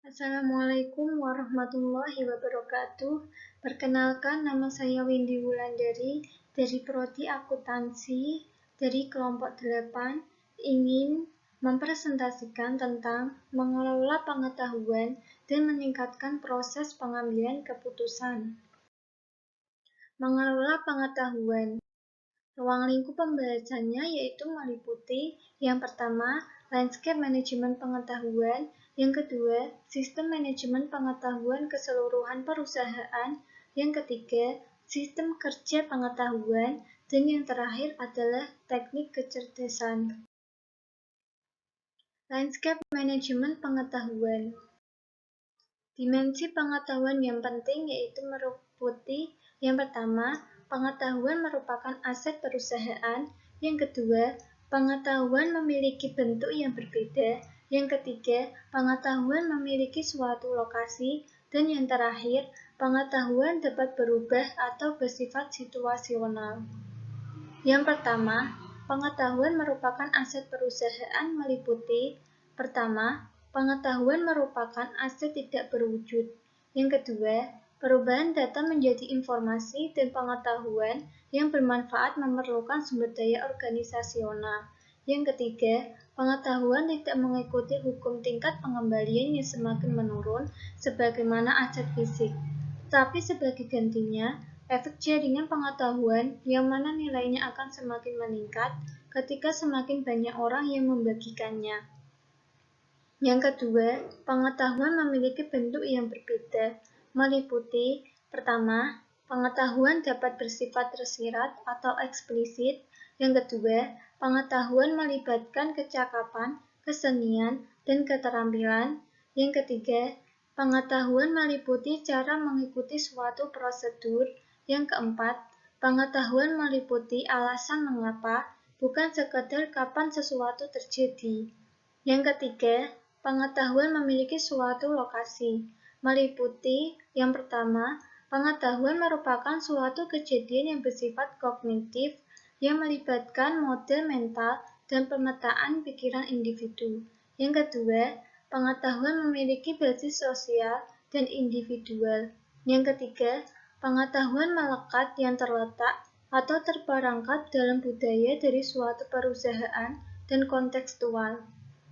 Assalamualaikum warahmatullahi wabarakatuh. Perkenalkan, nama saya Windy Wulandari dari Prodi Akuntansi dari kelompok 8, ingin mempresentasikan tentang mengelola pengetahuan dan meningkatkan proses pengambilan keputusan. Mengelola pengetahuan. Ruang lingkup pembahasannya yaitu meliputi yang pertama, landscape manajemen pengetahuan, yang kedua, sistem manajemen pengetahuan keseluruhan perusahaan, yang ketiga, sistem kerja pengetahuan, dan yang terakhir adalah teknik kecerdasan. Landscape manajemen pengetahuan. Dimensi pengetahuan yang penting yaitu meliputi yang pertama, pengetahuan merupakan aset perusahaan, yang kedua, pengetahuan memiliki bentuk yang berbeda, yang ketiga, pengetahuan memiliki suatu lokasi, dan yang terakhir, pengetahuan dapat berubah atau bersifat situasional. Yang pertama, pengetahuan merupakan aset perusahaan meliputi pertama, pengetahuan merupakan aset tidak berwujud. Yang kedua, perubahan data menjadi informasi dan pengetahuan yang bermanfaat memerlukan sumber daya organisasional. Yang ketiga, pengetahuan tidak mengikuti hukum tingkat pengembalian yang semakin menurun sebagaimana aset fisik, tetapi sebagai gantinya, efek jaringan pengetahuan yang mana nilainya akan semakin meningkat ketika semakin banyak orang yang membagikannya. Yang kedua, pengetahuan memiliki bentuk yang berbeda, meliputi pertama, pengetahuan dapat bersifat tersirat atau eksplisit. Yang kedua, pengetahuan melibatkan kecakapan, kesenian, dan keterampilan. Yang ketiga, pengetahuan meliputi cara mengikuti suatu prosedur. Yang keempat, pengetahuan meliputi alasan mengapa, bukan sekedar kapan sesuatu terjadi. Yang ketiga, pengetahuan memiliki suatu lokasi, meliputi yang pertama, pengetahuan merupakan suatu kejadian yang bersifat kognitif yang melibatkan model mental dan pemetaan pikiran individu. Yang kedua, pengetahuan memiliki basis sosial dan individual. Yang ketiga, pengetahuan melekat yang terletak atau terperangkap dalam budaya dari suatu perusahaan dan kontekstual.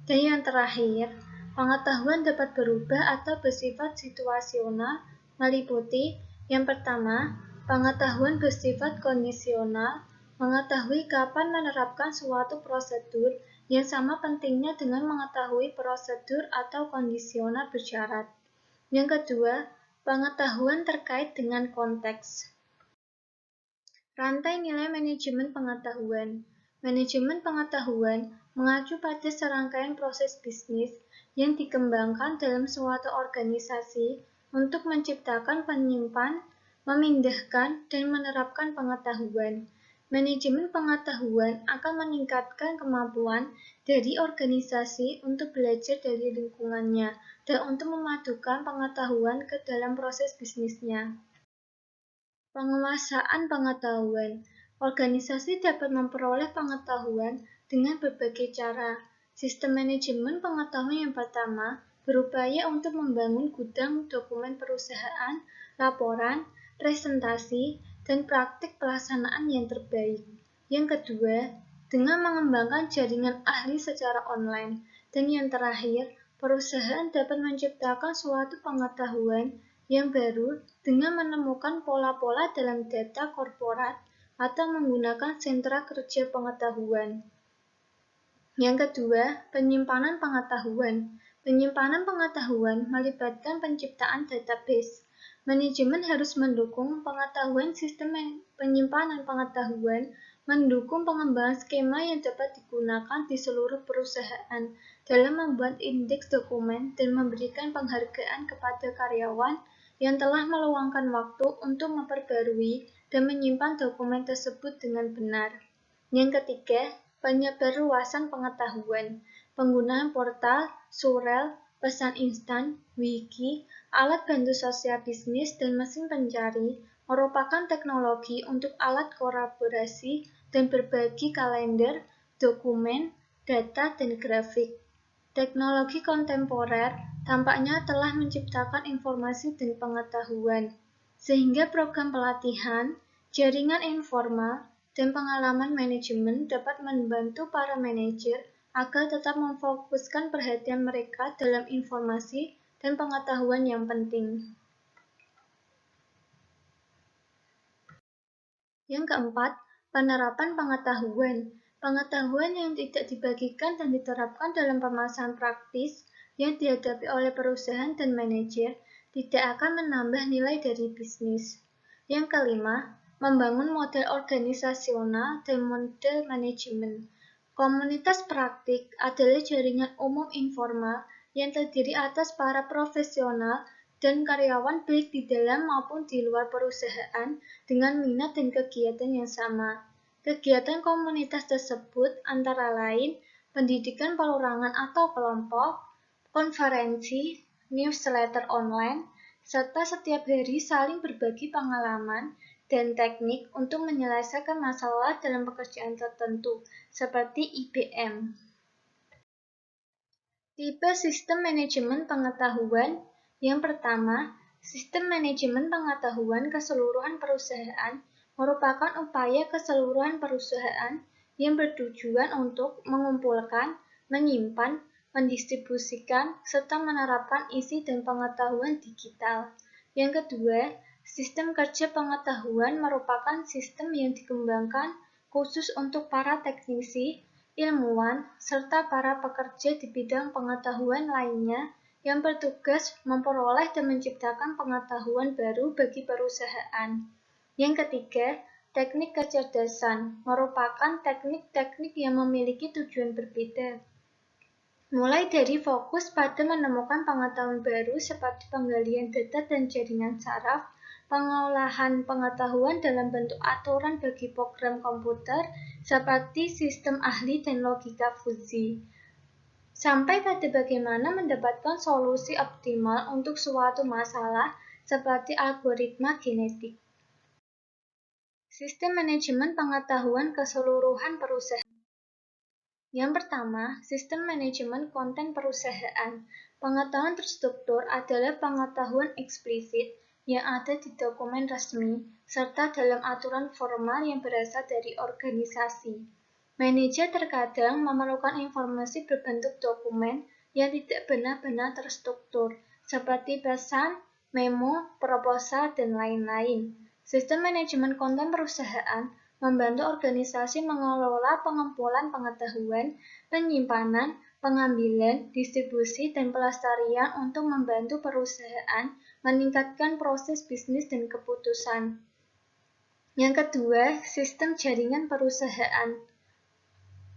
Dan yang terakhir, pengetahuan dapat berubah atau bersifat situasional, meliputi yang pertama, pengetahuan bersifat kondisional, mengetahui kapan menerapkan suatu prosedur yang sama pentingnya dengan mengetahui prosedur atau kondisional bersyarat. Yang kedua, pengetahuan terkait dengan konteks. Rantai nilai manajemen pengetahuan. Manajemen pengetahuan mengacu pada serangkaian proses bisnis yang dikembangkan dalam suatu organisasi untuk menciptakan, menyimpan, memindahkan, dan menerapkan pengetahuan. Manajemen pengetahuan akan meningkatkan kemampuan dari organisasi untuk belajar dari lingkungannya dan untuk memadukan pengetahuan ke dalam proses bisnisnya. Penguasaan pengetahuan. Organisasi dapat memperoleh pengetahuan dengan berbagai cara. Sistem manajemen pengetahuan yang pertama berupaya untuk membangun gudang dokumen perusahaan, laporan, presentasi, dan praktik pelaksanaan yang terbaik. Yang kedua, dengan mengembangkan jaringan ahli secara online. Dan yang terakhir, perusahaan dapat menciptakan suatu pengetahuan yang baru dengan menemukan pola-pola dalam data korporat atau menggunakan sentra kerja pengetahuan. Yang kedua, penyimpanan pengetahuan. Penyimpanan pengetahuan melibatkan penciptaan database. Manajemen harus mendukung pengetahuan sistem penyimpanan pengetahuan, mendukung pengembangan skema yang dapat digunakan di seluruh perusahaan dalam membuat indeks dokumen dan memberikan penghargaan kepada karyawan yang telah meluangkan waktu untuk memperbarui dan menyimpan dokumen tersebut dengan benar. Yang ketiga, penyebarluasan pengetahuan. Penggunaan portal, surel, pesan instan, wiki, alat bantu sosial bisnis, dan mesin pencari merupakan teknologi untuk alat kolaborasi dan berbagi kalender, dokumen, data, dan grafik. Teknologi kontemporer tampaknya telah menciptakan informasi dan pengetahuan, sehingga program pelatihan, jaringan informal, dan pengalaman manajemen dapat membantu para manajer agar tetap memfokuskan perhatian mereka dalam informasi dan pengetahuan yang penting. Yang keempat, penerapan pengetahuan. Pengetahuan yang tidak dibagikan dan diterapkan dalam permasalahan praktis yang dihadapi oleh perusahaan dan manajer tidak akan menambah nilai dari bisnis. Yang kelima, membangun model organisasional dan model manajemen. Komunitas praktik adalah jaringan umum informal yang terdiri atas para profesional dan karyawan baik di dalam maupun di luar perusahaan dengan minat dan kegiatan yang sama. Kegiatan komunitas tersebut antara lain pendidikan perorangan atau kelompok, konferensi, newsletter online, serta setiap hari saling berbagi pengalaman dan teknik untuk menyelesaikan masalah dalam pekerjaan tertentu, seperti IBM. Tipe sistem manajemen pengetahuan. Yang pertama, sistem manajemen pengetahuan keseluruhan perusahaan merupakan upaya keseluruhan perusahaan yang bertujuan untuk mengumpulkan, menyimpan, mendistribusikan, serta menerapkan isi dan pengetahuan digital. Yang kedua, sistem kerja pengetahuan merupakan sistem yang dikembangkan khusus untuk para teknisi, ilmuwan, serta para pekerja di bidang pengetahuan lainnya yang bertugas memperoleh dan menciptakan pengetahuan baru bagi perusahaan. Yang ketiga, teknik kecerdasan merupakan teknik-teknik yang memiliki tujuan berbeda. Mulai dari fokus pada menemukan pengetahuan baru seperti penggalian data dan jaringan saraf, pengolahan pengetahuan dalam bentuk aturan bagi program komputer seperti sistem ahli dan logika fuzzi, sampai pada bagaimana mendapatkan solusi optimal untuk suatu masalah seperti algoritma genetik. Sistem manajemen pengetahuan keseluruhan perusahaan. Yang pertama, sistem manajemen konten perusahaan. Pengetahuan terstruktur adalah pengetahuan eksplisit yang ada di dokumen resmi, serta dalam aturan formal yang berasal dari organisasi. Manajer terkadang memerlukan informasi berbentuk dokumen yang tidak benar-benar terstruktur, seperti pesan, memo, proposal, dan lain-lain. Sistem manajemen konten perusahaan membantu organisasi mengelola pengumpulan pengetahuan, penyimpanan, pengambilan, distribusi, dan pelestarian untuk membantu perusahaan meningkatkan proses bisnis dan keputusan. Yang kedua, sistem jaringan perusahaan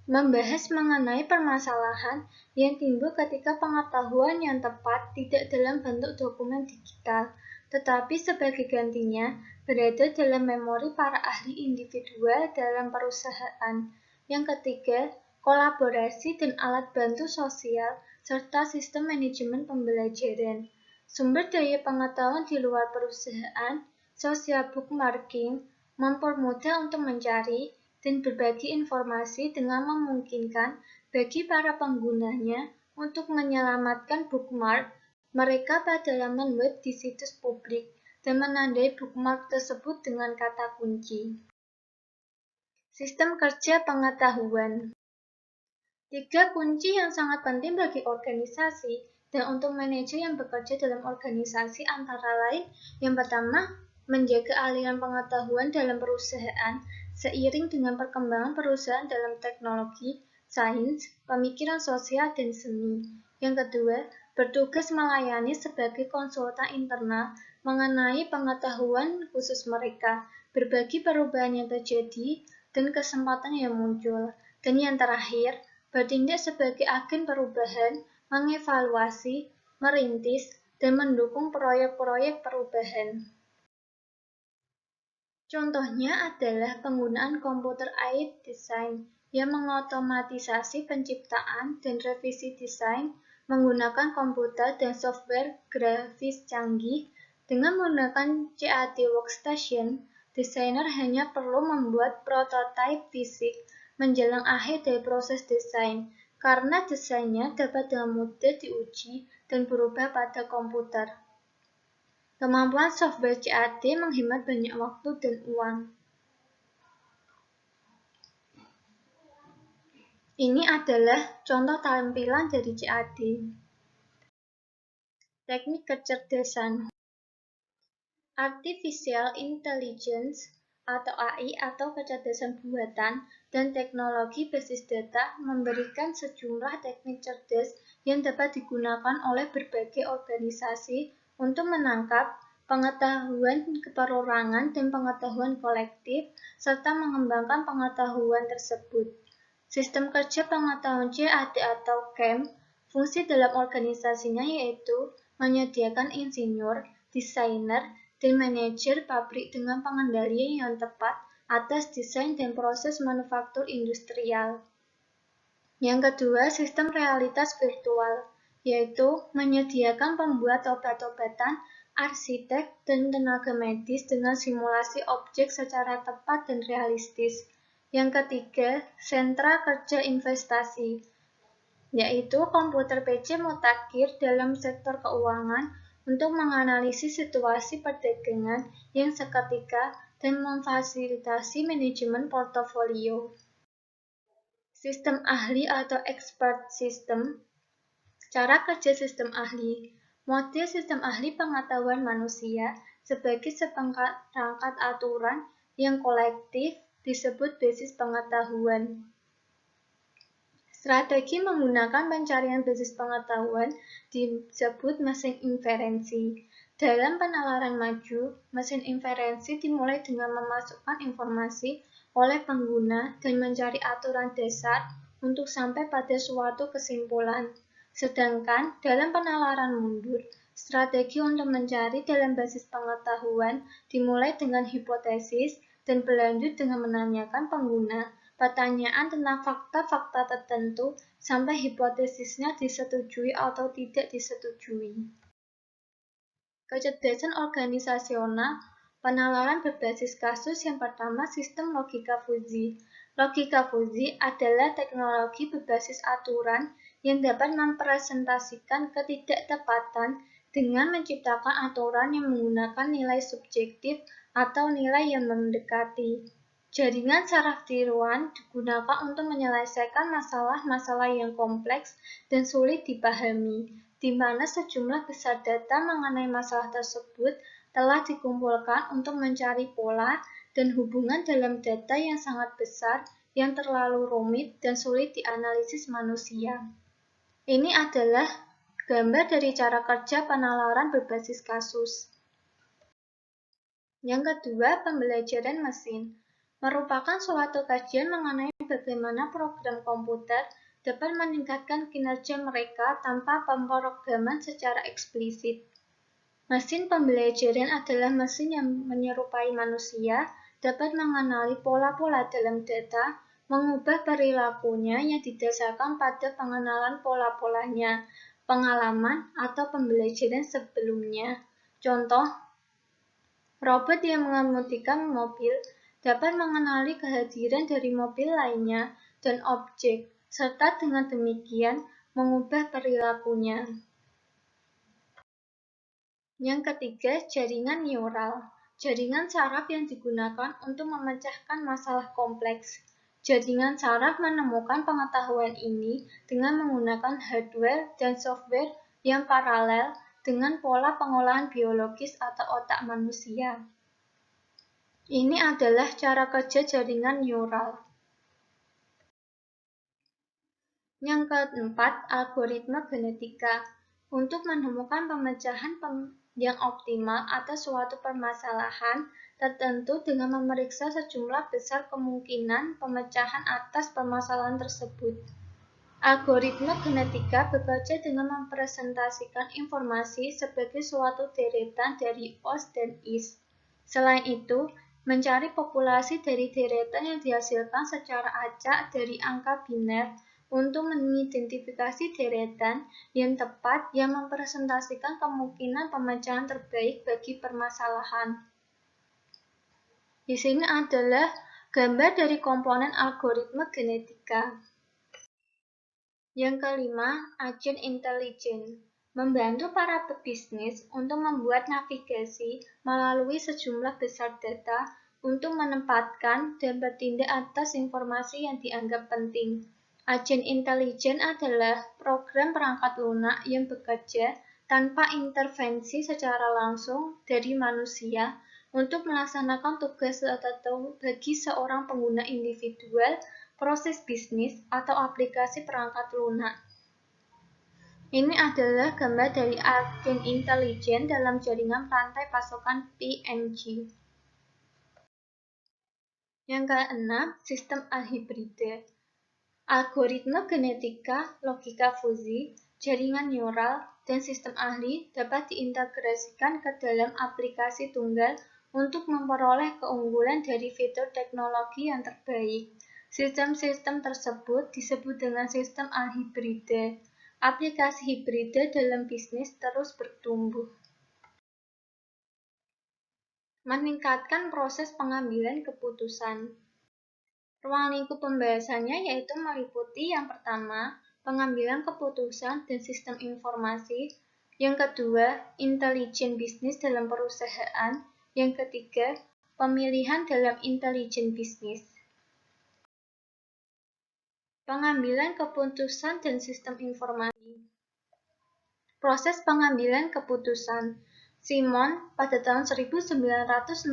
membahas mengenai permasalahan yang timbul ketika pengetahuan yang tepat tidak dalam bentuk dokumen digital, tetapi sebagai gantinya berada dalam memori para ahli individual dalam perusahaan. Yang ketiga, kolaborasi dan alat bantu sosial serta sistem manajemen pembelajaran. Sumber daya pengetahuan di luar perusahaan, social bookmarking, mempermudah untuk mencari dan berbagi informasi dengan memungkinkan bagi para penggunanya untuk menyelamatkan bookmark mereka pada laman web di situs publik dan menandai bookmark tersebut dengan kata kunci. Sistem kerja pengetahuan. 3 kunci yang sangat penting bagi organisasi dan untuk manajer yang bekerja dalam organisasi antara lain, yang pertama, menjaga aliran pengetahuan dalam perusahaan seiring dengan perkembangan perusahaan dalam teknologi, sains, pemikiran sosial, dan seni. Yang kedua, bertugas melayani sebagai konsultan internal mengenai pengetahuan khusus mereka, berbagi perubahan yang terjadi, dan kesempatan yang muncul. Dan yang terakhir, bertindak sebagai agen perubahan, mengevaluasi, merintis, dan mendukung proyek-proyek perubahan. Contohnya adalah penggunaan computer-aided design yang mengotomatisasi penciptaan dan revisi desain menggunakan komputer dan software grafis canggih. Dengan menggunakan CAD Workstation, desainer hanya perlu membuat prototipe fisik menjelang akhir dari proses desain, karena desainnya dapat dengan mudah diuji dan berubah pada komputer. Kemampuan software CAD menghemat banyak waktu dan uang. Ini adalah contoh tampilan dari CAD. Teknik kecerdasan. Artificial Intelligence atau AI atau kecerdasan buatan dan teknologi basis data memberikan sejumlah teknik cerdas yang dapat digunakan oleh berbagai organisasi untuk menangkap pengetahuan perorangan dan pengetahuan kolektif serta mengembangkan pengetahuan tersebut. Sistem kerja pengetahuan CAD atau CAM, fungsi dalam organisasinya yaitu menyediakan insinyur, desainer, dan manajer pabrik dengan pengendalian yang tepat atas desain dan proses manufaktur industrial. Yang kedua, sistem realitas virtual, yaitu menyediakan pembuat obat-obatan, arsitek, dan tenaga medis dengan simulasi objek secara tepat dan realistis. Yang ketiga, sentra kerja investasi, yaitu komputer PC mutakhir dalam sektor keuangan untuk menganalisis situasi perdagangan yang seketika dan memfasilitasi manajemen portofolio. Sistem ahli atau expert system. Cara kerja sistem ahli. Model sistem ahli pengetahuan manusia sebagai seperangkat aturan yang kolektif disebut basis pengetahuan. Strategi menggunakan pencarian basis pengetahuan disebut mesin inferensi. Dalam penalaran maju, mesin inferensi dimulai dengan memasukkan informasi oleh pengguna dan mencari aturan dasar untuk sampai pada suatu kesimpulan. Sedangkan dalam penalaran mundur, strategi untuk mencari dalam basis pengetahuan dimulai dengan hipotesis dan berlanjut dengan menanyakan pengguna pertanyaan tentang fakta-fakta tertentu sampai hipotesisnya disetujui atau tidak disetujui. Kecerdasan organisasional, penalaran berbasis kasus yang pertama sistem logika fuzzi. Logika fuzzi adalah teknologi berbasis aturan yang dapat mempresentasikan ketidaktepatan dengan menciptakan aturan yang menggunakan nilai subjektif atau nilai yang mendekati. Jaringan saraf tiruan digunakan untuk menyelesaikan masalah-masalah yang kompleks dan sulit dipahami, di mana sejumlah besar data mengenai masalah tersebut telah dikumpulkan untuk mencari pola dan hubungan dalam data yang sangat besar yang terlalu rumit dan sulit dianalisis manusia. Ini adalah gambar dari cara kerja penalaran berbasis kasus. Yang kedua, pembelajaran mesin merupakan suatu kajian mengenai bagaimana program komputer dapat meningkatkan kinerja mereka tanpa pemrograman secara eksplisit. Mesin pembelajaran adalah mesin yang menyerupai manusia, dapat mengenali pola-pola dalam data, mengubah perilakunya yang didasarkan pada pengenalan pola-polanya, pengalaman, atau pembelajaran sebelumnya. Contoh, robot yang mengemudikan mobil dapat mengenali kehadiran dari mobil lainnya dan objek, serta dengan demikian mengubah perilakunya. Yang ketiga, jaringan neural. Jaringan saraf yang digunakan untuk memecahkan masalah kompleks. Jaringan saraf menemukan pengetahuan ini dengan menggunakan hardware dan software yang paralel dengan pola pengolahan biologis atau otak manusia. Ini adalah cara kerja jaringan neural. Yang keempat, algoritma genetika. Untuk menemukan pemecahan yang optimal atas suatu permasalahan tertentu dengan memeriksa sejumlah besar kemungkinan pemecahan atas permasalahan tersebut. Algoritma genetika bekerja dengan mempresentasikan informasi sebagai suatu deretan dari OS dan IS. Selain itu, mencari populasi dari deretan yang dihasilkan secara acak dari angka biner untuk mengidentifikasi deretan yang tepat yang mempresentasikan kemungkinan pemecahan terbaik bagi permasalahan. Di sini adalah gambar dari komponen algoritma genetika. Yang kelima, agen intelijen. Membantu para pebisnis untuk membuat navigasi melalui sejumlah besar data untuk menempatkan dan bertindak atas informasi yang dianggap penting. Agen intelijen adalah program perangkat lunak yang bekerja tanpa intervensi secara langsung dari manusia untuk melaksanakan tugas tertentu bagi seorang pengguna individual, proses bisnis, atau aplikasi perangkat lunak. Ini adalah gambar dari agen intelijen dalam jaringan rantai pasokan PNG. Yang keenam, sistem alhibride. Algoritma genetika, logika fusi, jaringan neural, dan sistem ahli dapat diintegrasikan ke dalam aplikasi tunggal untuk memperoleh keunggulan dari fitur teknologi yang terbaik. Sistem-sistem tersebut disebut dengan sistem alhibride. Aplikasi hibride dalam bisnis terus bertumbuh. Meningkatkan proses pengambilan keputusan. Ruang lingkup pembahasannya yaitu meliputi yang pertama, pengambilan keputusan dan sistem informasi, yang kedua, intelijen bisnis dalam perusahaan, yang ketiga, pemilihan dalam intelijen bisnis. Pengambilan keputusan dan sistem informasi. Proses pengambilan keputusan. Simon pada tahun 1960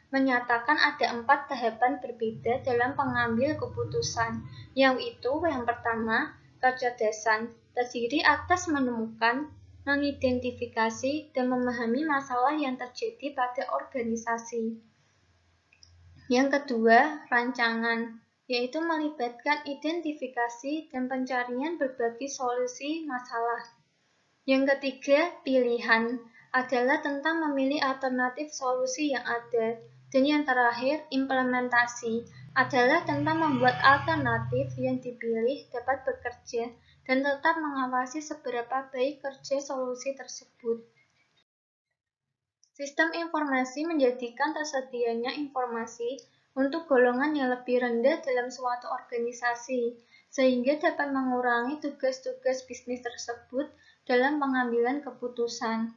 menyatakan ada 4 tahapan berbeda dalam pengambil keputusan, yaitu yang pertama, kecerdasan, terdiri atas menemukan, mengidentifikasi, dan memahami masalah yang terjadi pada organisasi. Yang kedua, rancangan, yaitu melibatkan identifikasi dan pencarian berbagai solusi masalah. Yang ketiga, pilihan, adalah tentang memilih alternatif solusi yang ada. Dan yang terakhir, implementasi, adalah tentang membuat alternatif yang dipilih dapat bekerja dan tetap mengawasi seberapa baik kerja solusi tersebut. Sistem informasi menjadikan tersedianya informasi untuk golongan yang lebih rendah dalam suatu organisasi, sehingga dapat mengurangi tugas-tugas bisnis tersebut dalam pengambilan keputusan.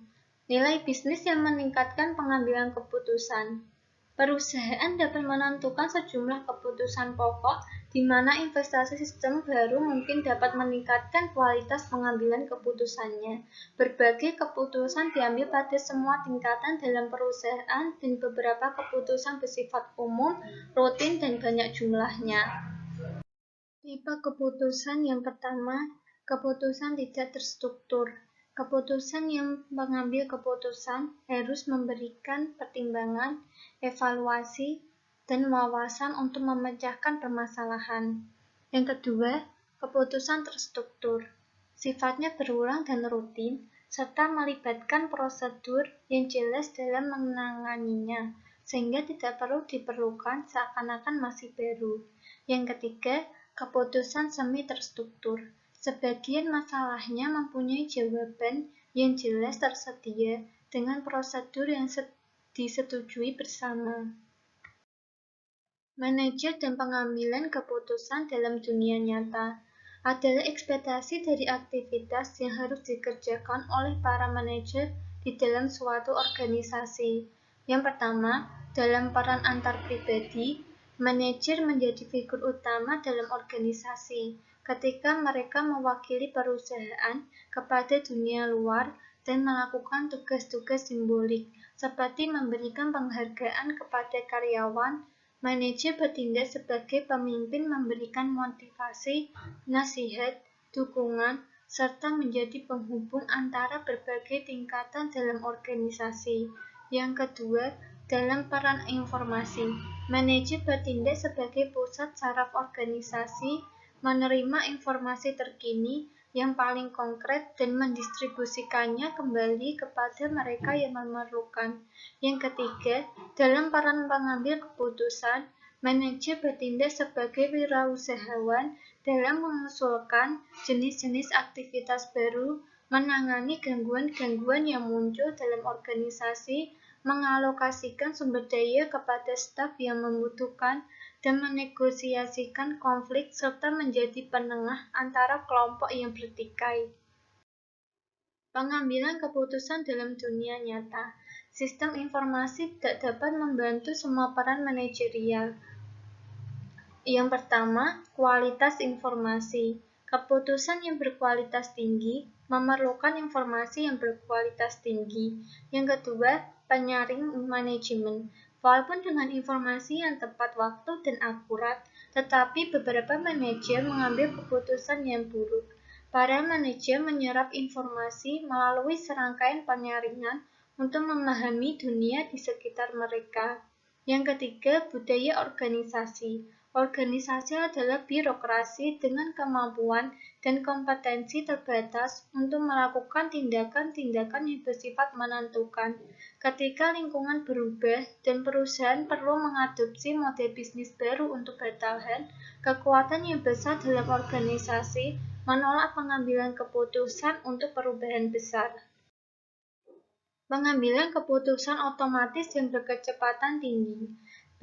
Nilai bisnis yang meningkatkan pengambilan keputusan. Perusahaan dapat menentukan sejumlah keputusan pokok di mana investasi sistem baru mungkin dapat meningkatkan kualitas pengambilan keputusannya. Berbagai keputusan diambil pada semua tingkatan dalam perusahaan dan beberapa keputusan bersifat umum, rutin, dan banyak jumlahnya. Tipe keputusan yang pertama, keputusan tidak terstruktur. Keputusan yang mengambil keputusan harus memberikan pertimbangan, evaluasi, dan wawasan untuk memecahkan permasalahan. Yang kedua, keputusan terstruktur. Sifatnya berulang dan rutin, serta melibatkan prosedur yang jelas dalam menanganinya, sehingga tidak perlu diperlukan seakan-akan masih baru. Yang ketiga, keputusan semi terstruktur. Sebagian masalahnya mempunyai jawaban yang jelas tersedia dengan prosedur yang disetujui bersama. Manajer dan pengambilan keputusan dalam dunia nyata adalah ekspektasi dari aktivitas yang harus dikerjakan oleh para manajer di dalam suatu organisasi. Yang pertama, dalam peran antar pribadi, manajer menjadi figur utama dalam organisasi ketika mereka mewakili perusahaan kepada dunia luar dan melakukan tugas-tugas simbolik, seperti memberikan penghargaan kepada karyawan. Manajer bertindak sebagai pemimpin, memberikan motivasi, nasihat, dukungan, serta menjadi penghubung antara berbagai tingkatan dalam organisasi. Yang kedua, dalam peran informasi, manajer bertindak sebagai pusat saraf organisasi, menerima informasi terkini yang paling konkret dan mendistribusikannya kembali kepada mereka yang memerlukan. Yang ketiga, dalam peran pengambil keputusan, manajer bertindak sebagai wirausahawan dalam mengusulkan jenis-jenis aktivitas baru, menangani gangguan-gangguan yang muncul dalam organisasi, mengalokasikan sumber daya kepada staf yang membutuhkan, dan menegosiasikan konflik serta menjadi penengah antara kelompok yang bertikai. Pengambilan keputusan dalam dunia nyata. Sistem informasi tidak dapat membantu semua peran manajerial. Yang pertama, kualitas informasi. Keputusan yang berkualitas tinggi memerlukan informasi yang berkualitas tinggi. Yang kedua, penyaring manajemen. Walaupun dengan informasi yang tepat waktu dan akurat, tetapi beberapa manajer mengambil keputusan yang buruk. Para manajer menyerap informasi melalui serangkaian penyaringan untuk memahami dunia di sekitar mereka. Yang ketiga, budaya organisasi. Organisasi adalah birokrasi dengan kemampuan dan kompetensi terbatas untuk melakukan tindakan-tindakan yang bersifat menentukan. Ketika lingkungan berubah dan perusahaan perlu mengadopsi model bisnis baru untuk bertahan, kekuatan yang besar dalam organisasi menolak pengambilan keputusan untuk perubahan besar. Pengambilan keputusan otomatis yang berkecepatan tinggi.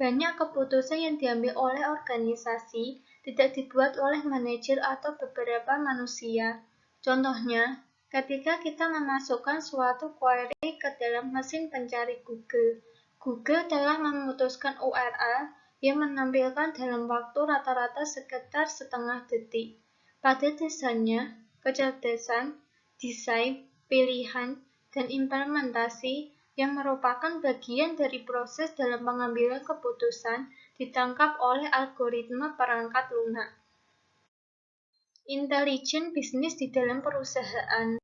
Banyak keputusan yang diambil oleh organisasi tidak dibuat oleh manajer atau beberapa manusia. Contohnya, ketika kita memasukkan suatu query ke dalam mesin pencari Google, Google telah memutuskan URL yang menampilkan dalam waktu rata-rata sekitar setengah detik. Pada dasarnya, kecerdasan, desain, pilihan, dan implementasi yang merupakan bagian dari proses dalam pengambilan keputusan ditangkap oleh algoritma perangkat lunak. Intelijen bisnis di dalam perusahaan.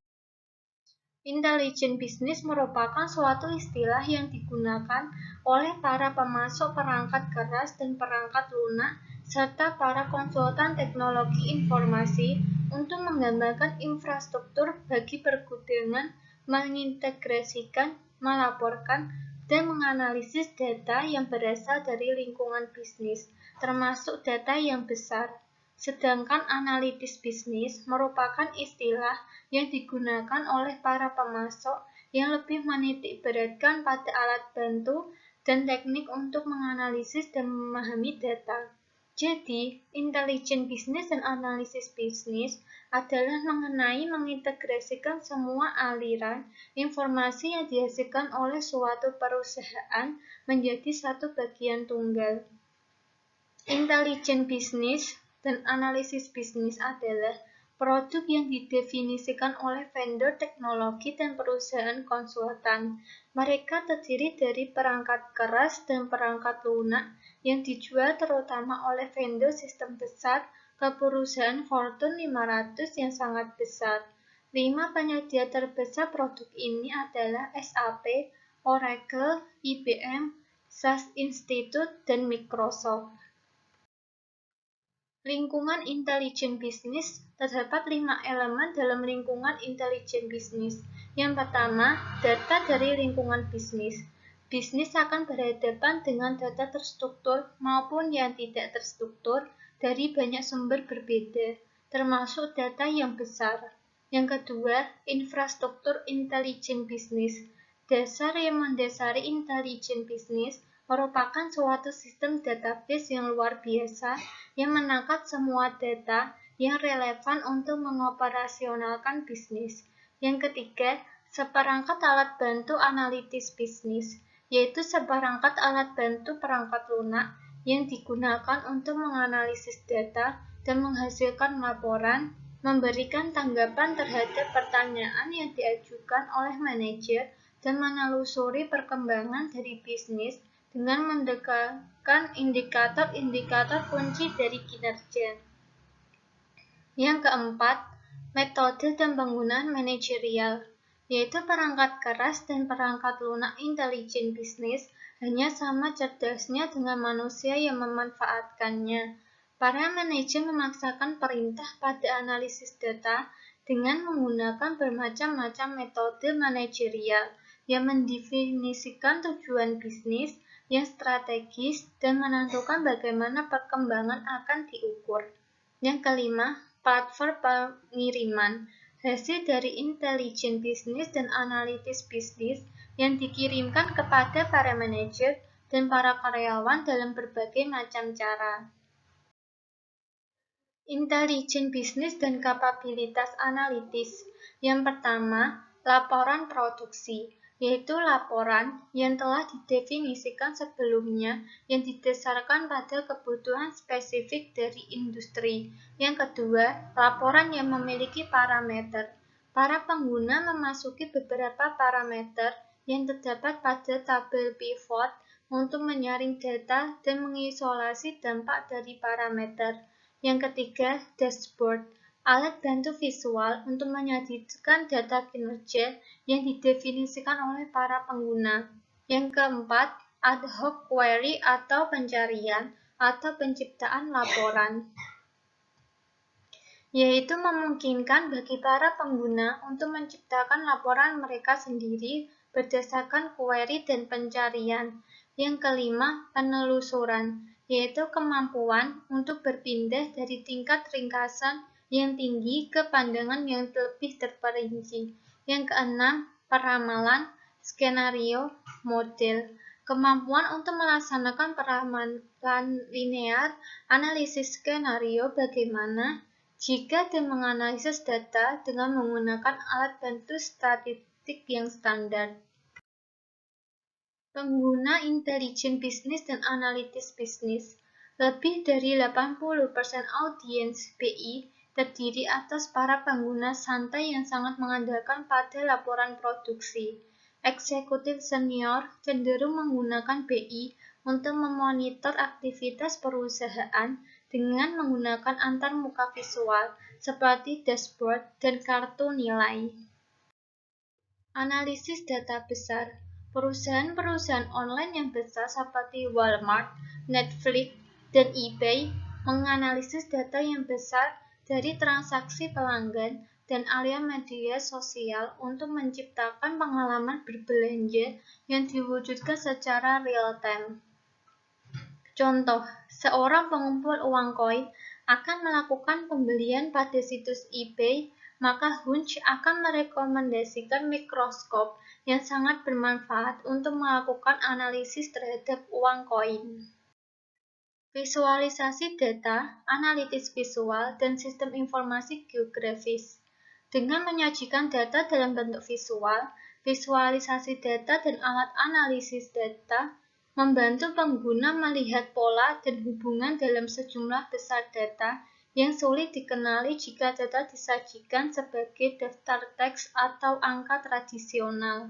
Intelijen bisnis merupakan suatu istilah yang digunakan oleh para pemasok perangkat keras dan perangkat lunak serta para konsultan teknologi informasi untuk mengembangkan infrastruktur bagi pergudangan, mengintegrasikan, melaporkan, dan menganalisis data yang berasal dari lingkungan bisnis, termasuk data yang besar. Sedangkan analitis bisnis merupakan istilah yang digunakan oleh para pemasok yang lebih menitikberatkan pada alat bantu dan teknik untuk menganalisis dan memahami data. Jadi, intelijen bisnis dan analisis bisnis adalah mengenai mengintegrasikan semua aliran informasi yang dihasilkan oleh suatu perusahaan menjadi satu bagian tunggal. Intelijen bisnis dan analisis bisnis adalah produk yang didefinisikan oleh vendor teknologi dan perusahaan konsultan. Mereka terdiri dari perangkat keras dan perangkat lunak yang dijual terutama oleh vendor sistem besar ke perusahaan Fortune 500 yang sangat besar. 5 penyedia terbesar produk ini adalah SAP, Oracle, IBM, SAS Institute, dan Microsoft. Lingkungan intelijen bisnis. Terdapat 5 elemen dalam lingkungan intelijen bisnis. Yang pertama, data dari lingkungan bisnis. Bisnis akan berhadapan dengan data terstruktur maupun yang tidak terstruktur dari banyak sumber berbeda, termasuk data yang besar. Yang kedua, infrastruktur intelijen bisnis. Dasar yang mendasari intelijen bisnis merupakan suatu sistem database yang luar biasa yang menangkap semua data yang relevan untuk mengoperasionalkan bisnis. Yang ketiga, seperangkat alat bantu analitis bisnis, yaitu seperangkat alat bantu perangkat lunak yang digunakan untuk menganalisis data dan menghasilkan laporan, memberikan tanggapan terhadap pertanyaan yang diajukan oleh manajer, dan menelusuri perkembangan dari bisnis dengan mendekatkan indikator-indikator kunci dari kinerja. Yang keempat, metode dan penggunaan manajerial, yaitu perangkat keras dan perangkat lunak intelijen bisnis hanya sama cerdasnya dengan manusia yang memanfaatkannya. Para manajer memaksakan perintah pada analisis data dengan menggunakan bermacam-macam metode manajerial yang mendefinisikan tujuan bisnis yang strategis dan menentukan bagaimana perkembangan akan diukur. Yang kelima, platform pengiriman. Hasil dari intelijen bisnis dan analitis bisnis yang dikirimkan kepada para manajer dan para karyawan dalam berbagai macam cara. Intelijen bisnis dan kapabilitas analitis. Yang pertama, laporan produksi, yaitu laporan yang telah didefinisikan sebelumnya yang didasarkan pada kebutuhan spesifik dari industri. Yang kedua, laporan yang memiliki parameter. Para pengguna memasuki beberapa parameter yang terdapat pada tabel pivot untuk menyaring data dan mengisolasi dampak dari parameter. Yang ketiga, dashboard, alat bantu visual untuk menyajikan data kinerja yang didefinisikan oleh para pengguna. Yang keempat, ad hoc query atau pencarian atau penciptaan laporan, yaitu memungkinkan bagi para pengguna untuk menciptakan laporan mereka sendiri berdasarkan query dan pencarian. Yang kelima, penelusuran, yaitu kemampuan untuk berpindah dari tingkat ringkasan yang tinggi ke pandangan yang lebih terperinci. Yang keenam, peramalan, skenario, model, kemampuan untuk melaksanakan peramalan linear, analisis skenario bagaimana jika dan menganalisis data dengan menggunakan alat bantu statistik yang standar. Pengguna intelijen bisnis dan analitis bisnis. Lebih dari 80% audiens BI terdiri atas para pengguna santai yang sangat mengandalkan pada laporan produksi. Eksekutif senior cenderung menggunakan BI untuk memonitor aktivitas perusahaan dengan menggunakan antarmuka visual seperti dashboard dan kartu nilai. Analisis data besar. Perusahaan-perusahaan online yang besar seperti Walmart, Netflix, dan eBay menganalisis data yang besar dari transaksi pelanggan dan area media sosial untuk menciptakan pengalaman berbelanja yang diwujudkan secara real-time. Contoh, seorang pengumpul uang koin akan melakukan pembelian pada situs eBay, maka Hunch akan merekomendasikan mikroskop yang sangat bermanfaat untuk melakukan analisis terhadap uang koin. Visualisasi data, analitis visual, dan sistem informasi geografis. Dengan menyajikan data dalam bentuk visual, visualisasi data dan alat analisis data membantu pengguna melihat pola dan hubungan dalam sejumlah besar data yang sulit dikenali jika data disajikan sebagai daftar teks atau angka tradisional.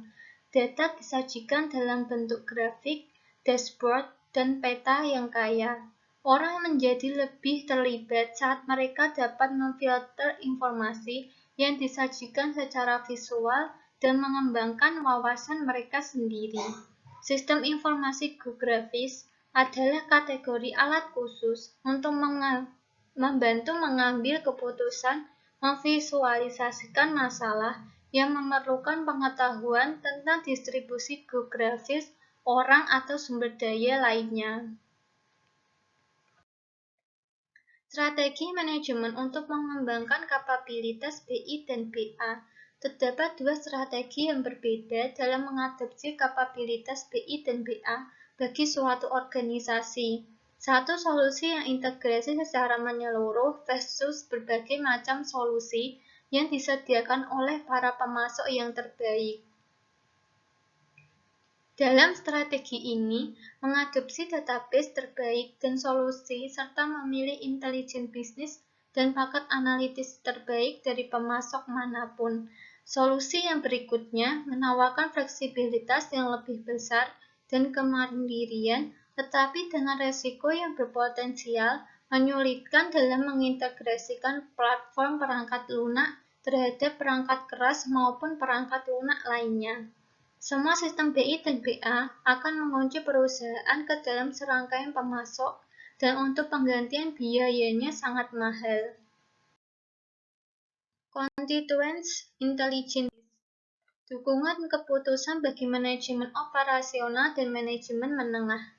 Data disajikan dalam bentuk grafik, dashboard, dan peta yang kaya. Orang menjadi lebih terlibat saat mereka dapat memfilter informasi yang disajikan secara visual dan mengembangkan wawasan mereka sendiri. Sistem informasi geografis adalah kategori alat khusus untuk membantu mengambil keputusan memvisualisasikan masalah yang memerlukan pengetahuan tentang distribusi geografis orang atau sumber daya lainnya. Strategi manajemen untuk mengembangkan kapabilitas BI dan BA. Terdapat dua strategi yang berbeda dalam mengadopsi kapabilitas BI dan BA bagi suatu organisasi. Satu solusi yang integrasi secara menyeluruh versus berbagai macam solusi yang disediakan oleh para pemasok yang terbaik. Dalam strategi ini, mengadopsi database terbaik dan solusi serta memilih intelijen bisnis dan bakat analitis terbaik dari pemasok manapun. Solusi yang berikutnya menawarkan fleksibilitas yang lebih besar dan kemandirian, tetapi dengan resiko yang berpotensial menyulitkan dalam mengintegrasikan platform perangkat lunak terhadap perangkat keras maupun perangkat lunak lainnya. Semua sistem BI dan BA akan mengunci perusahaan ke dalam serangkaian pemasok dan untuk penggantian biayanya sangat mahal. Constituents Intelligence. Dukungan keputusan bagi manajemen operasional dan manajemen menengah.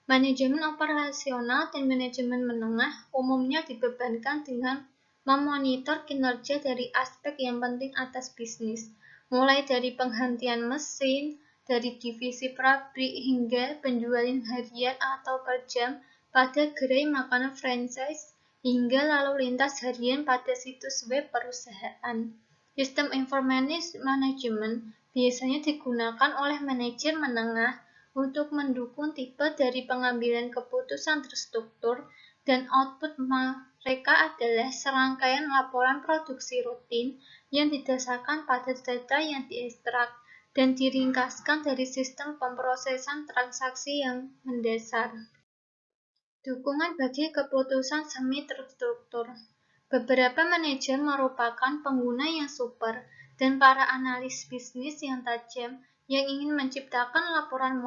Manajemen operasional dan manajemen menengah umumnya dibebankan dengan memonitor kinerja dari aspek yang penting atas bisnis, mulai dari penghentian mesin, dari divisi pabrik hingga penjualan harian atau per jam pada gerai makanan franchise, hingga lalu lintas harian pada situs web perusahaan. Sistem informasi manajemen biasanya digunakan oleh manajer menengah untuk mendukung tipe dari pengambilan keputusan terstruktur, dan output mereka adalah serangkaian laporan produksi rutin yang didasarkan pada data yang diekstrak dan diringkaskan dari sistem pemrosesan transaksi yang mendasar. Dukungan bagi keputusan semi-terstruktur. Beberapa manajer merupakan pengguna yang super dan para analis bisnis yang tajam yang ingin menciptakan laporan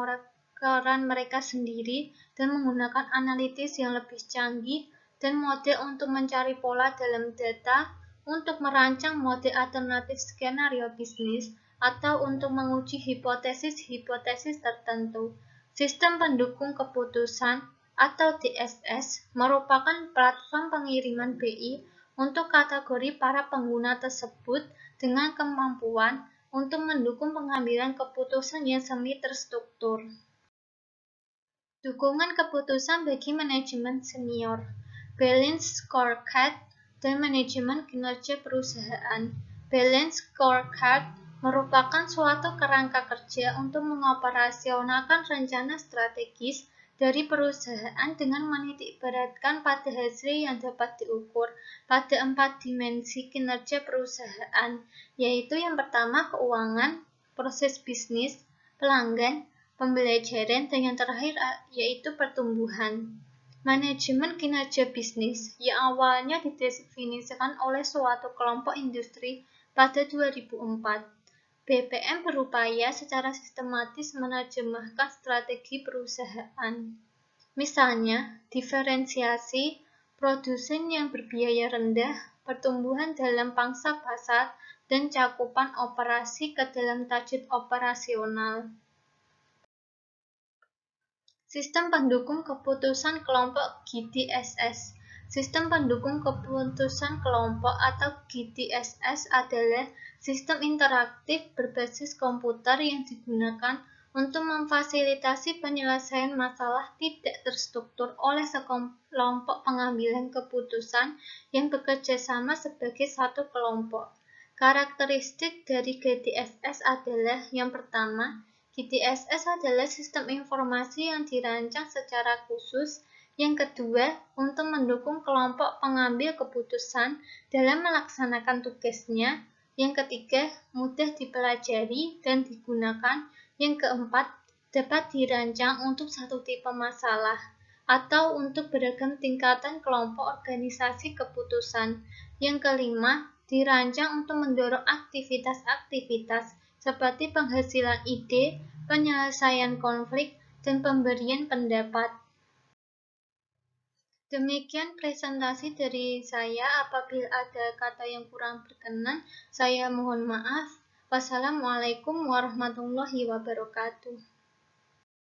mereka sendiri dan menggunakan analitis yang lebih canggih dan model untuk mencari pola dalam data, untuk merancang model alternatif skenario bisnis, atau untuk menguji hipotesis-hipotesis tertentu. Sistem pendukung keputusan atau DSS merupakan platform pengiriman BI untuk kategori para pengguna tersebut dengan kemampuan untuk mendukung pengambilan keputusan yang semi-terstruktur. Dukungan keputusan bagi manajemen senior, balance scorecard, dan manajemen kinerja perusahaan. Balance scorecard merupakan suatu kerangka kerja untuk mengoperasionalkan rencana strategis dari perusahaan dengan menitikberatkan pada hasil yang dapat diukur pada 4 dimensi kinerja perusahaan, yaitu yang pertama keuangan, proses bisnis, pelanggan, pembelajaran, dan yang terakhir yaitu pertumbuhan. Manajemen kinerja bisnis yang awalnya didefinisikan oleh suatu kelompok industri pada 2004. BPM berupaya secara sistematis menerjemahkan strategi perusahaan. Misalnya, diferensiasi, produsen yang berbiaya rendah, pertumbuhan dalam pangsa pasar, dan cakupan operasi ke dalam target operasional. Sistem pendukung keputusan kelompok GDSS. Sistem pendukung keputusan kelompok atau GDSS adalah sistem interaktif berbasis komputer yang digunakan untuk memfasilitasi penyelesaian masalah tidak terstruktur oleh sekelompok pengambilan keputusan yang bekerja sama sebagai satu kelompok. Karakteristik dari GDSS adalah yang pertama, GDSS adalah sistem informasi yang dirancang secara khusus. Yang kedua, untuk mendukung kelompok pengambil keputusan dalam melaksanakan tugasnya. Yang ketiga, mudah dipelajari dan digunakan. Yang keempat, dapat dirancang untuk satu tipe masalah atau untuk beragam tingkatan kelompok organisasi keputusan. Yang kelima, dirancang untuk mendorong aktivitas-aktivitas seperti penghasilan ide, penyelesaian konflik, dan pemberian pendapat. Demikian presentasi dari saya. Apabila ada kata yang kurang berkenan, saya mohon maaf. Wassalamualaikum warahmatullahi wabarakatuh.